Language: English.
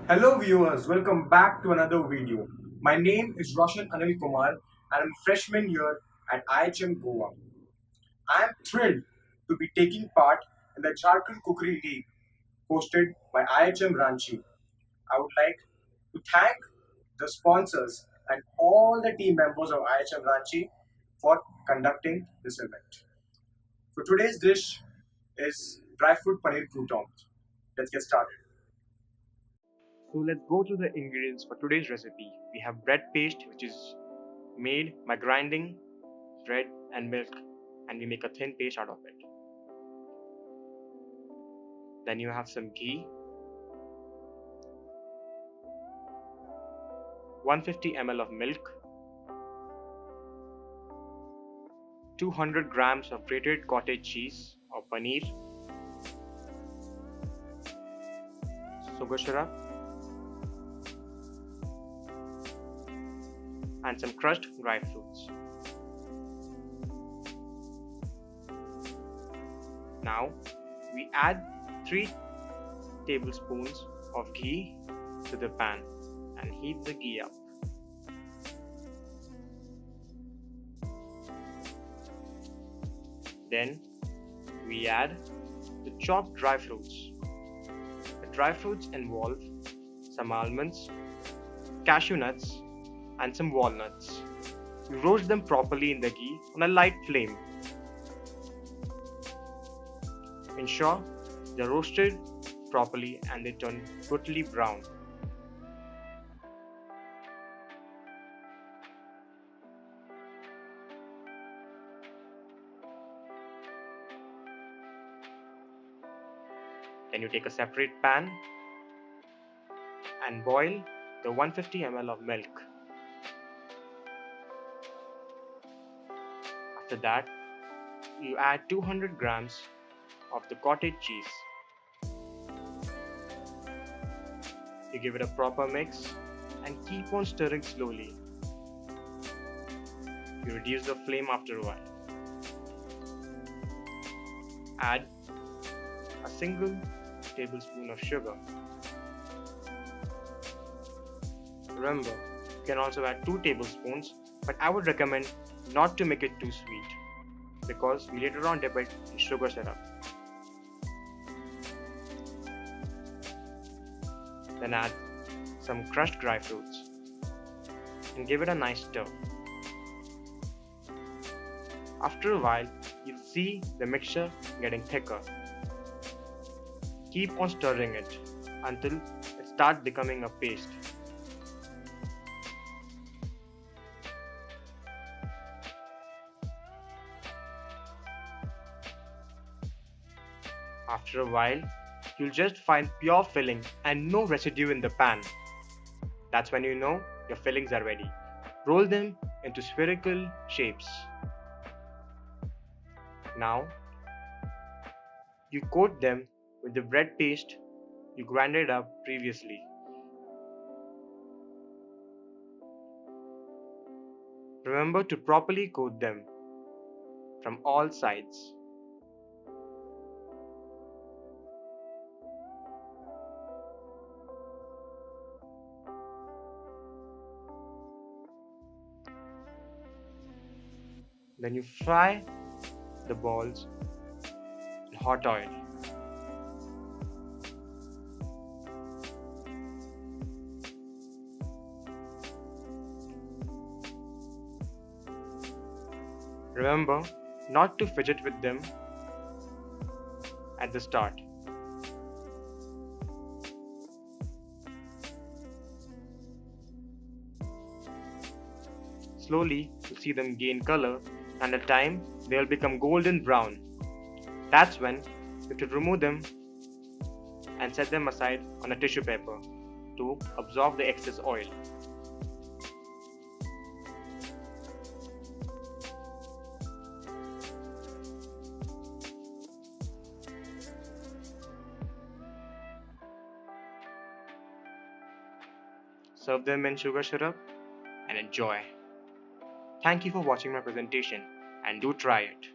Hello viewers, welcome back to another video. My name is Roshan Anil Kumar and I'm a freshman here at IHM Goa. I am thrilled to be taking part in the Jharkhand Cookery League hosted by IHM Ranchi. I would like to thank the sponsors and all the team members of IHM Ranchi for conducting this event. So today's dish is dry fruit paneer crouton. Let's get started. So let's go through the ingredients for today's recipe. We have bread paste, which is made by grinding bread and milk, and we make a thin paste out of it. Then you have some ghee, 150 ml of milk, 200 grams of grated cottage cheese or paneer, sugar syrup, and some crushed dry fruits. Now we add 3 tablespoons of ghee to the pan and heat the ghee up. Then we add the chopped dry fruits. The dry fruits involve some almonds, cashew nuts, and some walnuts. You roast them properly in the ghee on a light flame. Ensure they're roasted properly and they turn totally brown. Then you take a separate pan and boil the 150 ml of milk. After that, you add 200 grams of the cottage cheese. You give it a proper mix and keep on stirring slowly. You reduce the flame after a while. Add a single tablespoon of sugar. Remember, you can also add 2 tablespoons, but I would recommend not to make it too sweet because we later on dip it in sugar syrup. Then add some crushed dry fruits and give it a nice stir. After a while, you'll see the mixture getting thicker. Keep on stirring it until it starts becoming a paste. After a while, you'll just find pure filling and no residue in the pan. That's when you know your fillings are ready. Roll them into spherical shapes. Now, you coat them with the bread paste you grinded up previously. Remember to properly coat them from all sides. Then you fry the balls in hot oil. Remember not to fidget with them at the start. Slowly, you see them gain color, and at time they will become golden brown. That's when you should remove them and set them aside on a tissue paper to absorb the excess oil. Serve them in sugar syrup and enjoy. Thank you for watching my presentation and do try it.